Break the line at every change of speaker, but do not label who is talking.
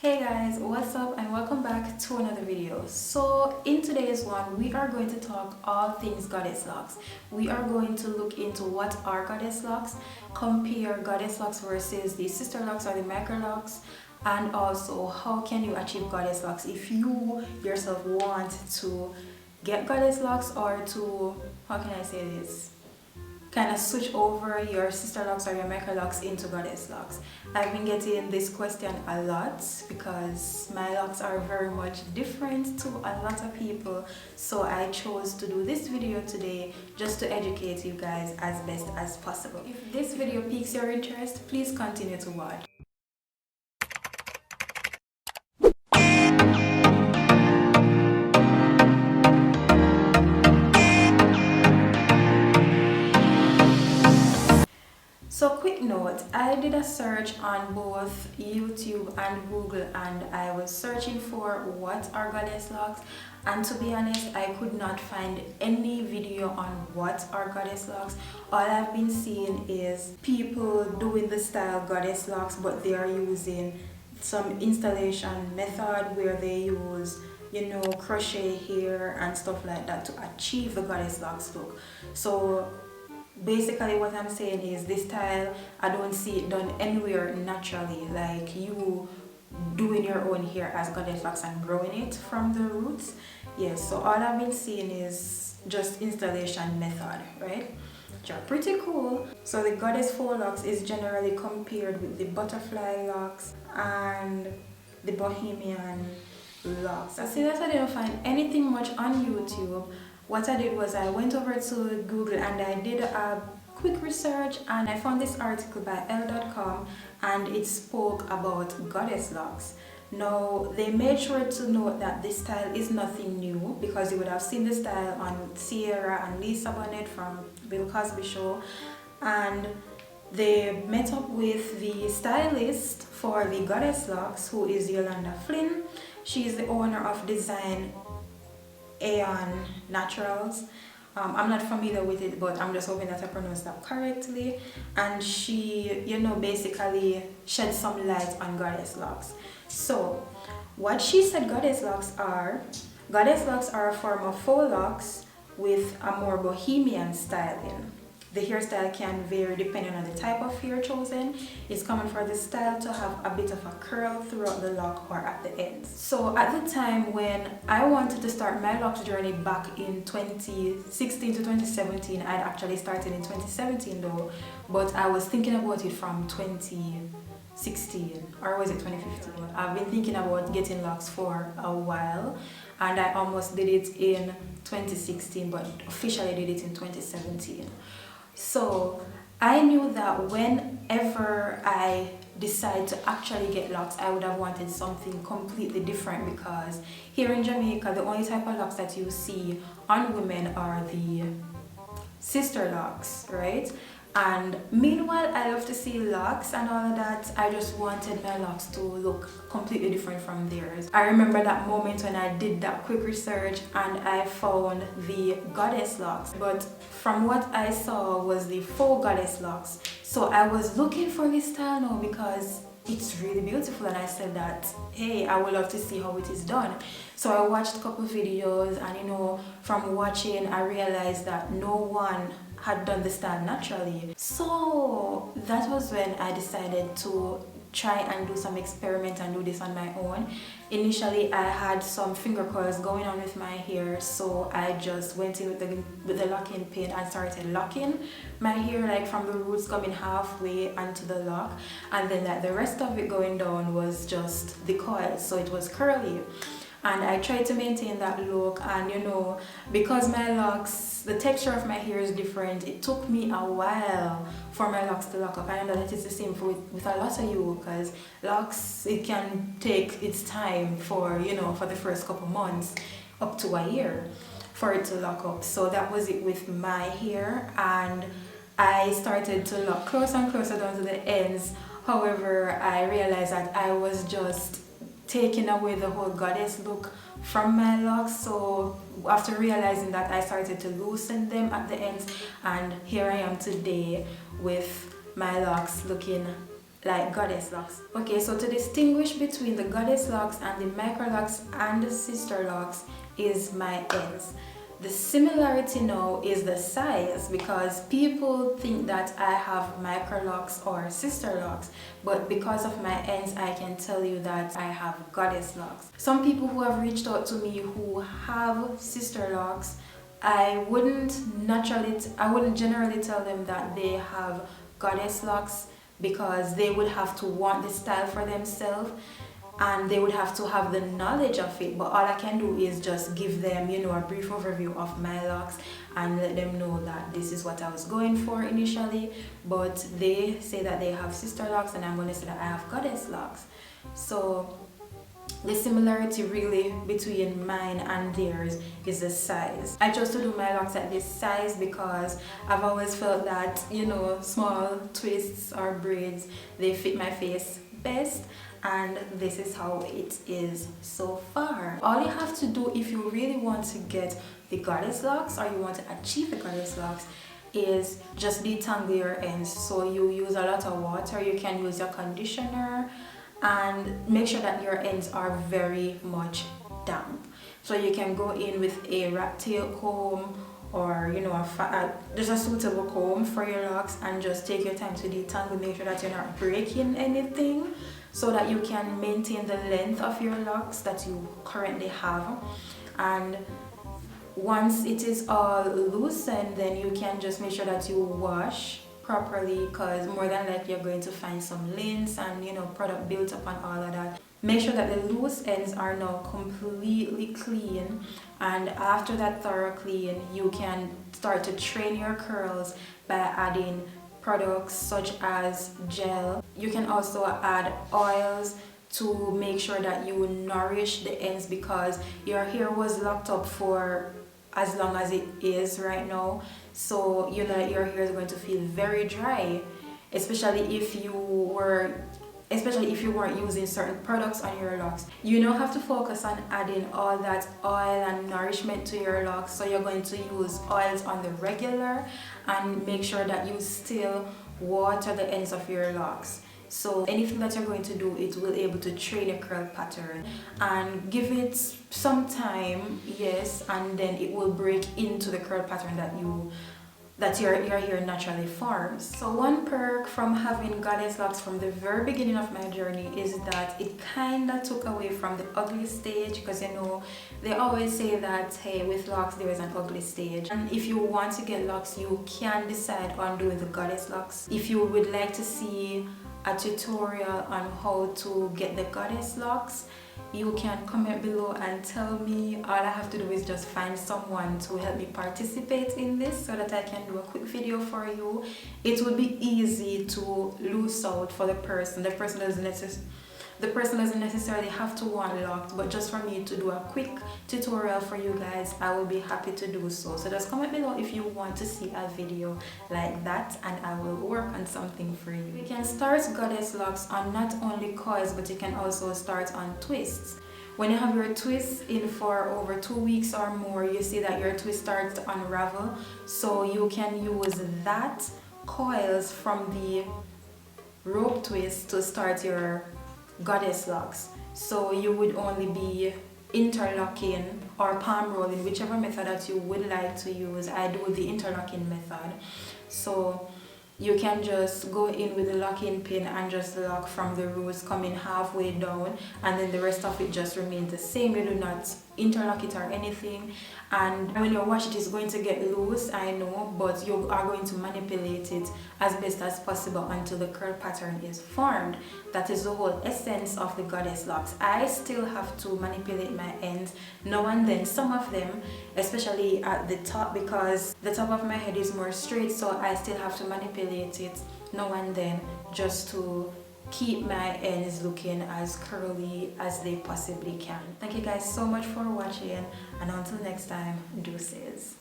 Hey guys, what's up and welcome back to another video. So in today's one we are going to talk all things goddess locks. We are going to look into what are goddess locks, compare goddess locks versus the sister locks or the micro locks, and also how can you achieve goddess locks if you yourself want to get goddess locks, or to, how can I say this, kind of switch over your sister locks or your micro locks into goddess locks. I've been getting this question a lot because my locks are very much different to a lot of people, so I chose to do this video today just to educate you guys as best as possible. If this video piques your interest, please continue to watch. So quick note, I did a search on both YouTube and Google and I was searching for what are goddess locks, and to be honest I could not find any video on what are goddess locks. All I've been seeing is people doing the style goddess locks, but they are using some installation method where they use, you know, crochet here and stuff like that to achieve the goddess locks look. So basically what I'm saying is this style, I don't see it done anywhere naturally, like you doing your own hair as goddess locks and growing it from the roots. Yes, so all I've been seeing is just installation method, right, which are pretty cool. So the goddess faux locks is generally compared with the butterfly locks and the bohemian locks. I see that I didn't find anything much on YouTube. What I did was I went over to Google and I did a quick research, and I found this article by L.com and it spoke about goddess locks. Now they made sure to note that this style is nothing new, because you would have seen the style on Sierra and Lisa Bonet from Bill Cosby show, and they met up with the stylist for the goddess locks, who is Yolanda Flynn. She is the owner of Design Aeon Naturals. I'm not familiar with it, but I'm just hoping that I pronounced that correctly. And she, you know, basically shed some light on goddess locks. So what she said goddess locks are a form of faux locks with a more bohemian styling. The hairstyle can vary depending on the type of hair chosen. It's common for the style to have a bit of a curl throughout the lock or at the ends. So at the time when I wanted to start my locks journey back in 2016 to 2017, I'd actually started in 2017 though, but I was thinking about it from 2016, or was it 2015? I've been thinking about getting locks for a while, and I almost did it in 2016, but officially did it in 2017. So I knew that whenever I decide to actually get locks, I would have wanted something completely different, because here in Jamaica the only type of locks that you see on women are the sister locks, right? And meanwhile I love to see locks and all of that, I just wanted my locks to look completely different from theirs. I remember that moment when I did that quick research and I found the goddess locks, but from what I saw was the faux goddess locks. So I was looking for this style now because it's really beautiful, and I said that, hey, I would love to see how it is done. So I watched a couple videos, and you know, from watching I realized that no one had done the style naturally. So that was when I decided to try and do some experiment and do this on my own. Initially I had some finger curls going on with my hair, so I just went in with the locking pin and started locking my hair, like from the roots coming halfway onto the lock, and then like the rest of it going down was just the coils, so it was curly. And I tried to maintain that look, and you know, because my locks, the texture of my hair is different, it took me a while for my locks to lock up. I know that it's the same with a lot of you, because locks, it can take its time for, you know, for the first couple months up to a year for it to lock up. So that was it with my hair, and I started to lock closer and closer down to the ends. However, I realized that I was just taking away the whole goddess look from my locks. So after realizing that, I started to loosen them at the ends, and here I am today with my locks looking like goddess locks. Okay, so to distinguish between the goddess locks and the micro locks and the sister locks is my ends. The similarity now is the size, because people think that I have micro locks or sister locks, but because of my ends I can tell you that I have goddess locks. Some people who have reached out to me who have sister locks, I wouldn't generally tell them that they have goddess locks, because they would have to want the style for themselves and they would have to have the knowledge of it. But all I can do is just give them, you know, a brief overview of my locks and let them know that this is what I was going for initially. But they say that they have sister locks and I'm going to say that I have goddess locks. So the similarity really between mine and theirs is the size. I chose to do my locks at this size because I've always felt that, you know, small twists or braids, they fit my face best, and this is how it is so far. All you have to do if you really want to get the goddess locks, or you want to achieve the goddess locks, is just detangle your ends. So you use a lot of water, you can use your conditioner, and make sure that your ends are very much damp. So you can go in with a rat tail comb, or you know, just a suitable comb for your locks, and just take your time to detangle. Make sure that you're not breaking anything, so that you can maintain the length of your locks that you currently have. And once it is all loosened, then you can just make sure that you wash properly, because more than likely you're going to find some lint and, you know, product built up on all of that. Make sure that the loose ends are now completely clean, and after that thorough clean, you can start to train your curls by adding products such as gel. You can also add oils to make sure that you nourish the ends, because your hair was locked up for as long as it is right now, so you know that your hair is going to feel very dry, especially if you weren't using certain products on your locks. You now have to focus on adding all that oil and nourishment to your locks. So you're going to use oils on the regular, and make sure that you still water the ends of your locks. So anything that you're going to do, it will able to train a curl pattern, and give it some time, yes, and then it will break into the curl pattern that your hair naturally forms. So one perk from having goddess locks from the very beginning of my journey is that it kind of took away from the ugly stage, because you know they always say that, hey, with locks there is an ugly stage, and if you want to get locks, you can decide on doing the goddess locks. If you would like to see a tutorial on how to get the goddess locks, you can comment below and tell me. All I have to do is just find someone to help me participate in this, so that I can do a quick video for you. It would be easy to lose out for the person. The person doesn't necessarily have to want locks, but just for me to do a quick tutorial for you guys, I will be happy to do so. So just comment below if you want to see a video like that, and I will work on something for you. You can start goddess locks on not only coils, but you can also start on twists. When you have your twists in for over 2 weeks or more, you see that your twist starts to unravel, so you can use that coils from the rope twist to start your goddess locks. So you would only be interlocking or palm rolling, whichever method that you would like to use. I do the interlocking method. So you can just go in with the locking pin and just lock from the roots coming halfway down, and then the rest of it just remains the same. You do not interlock it or anything, and when you wash it, it's going to get loose, I know, but you are going to manipulate it as best as possible until the curl pattern is formed. That is the whole essence of the goddess locks. I still have to manipulate my ends now and then, some of them, especially at the top, because the top of my head is more straight, so I still have to manipulate it now and then, just to keep my ends looking as curly as they possibly can. Thank you guys so much for watching, and until next time, deuces.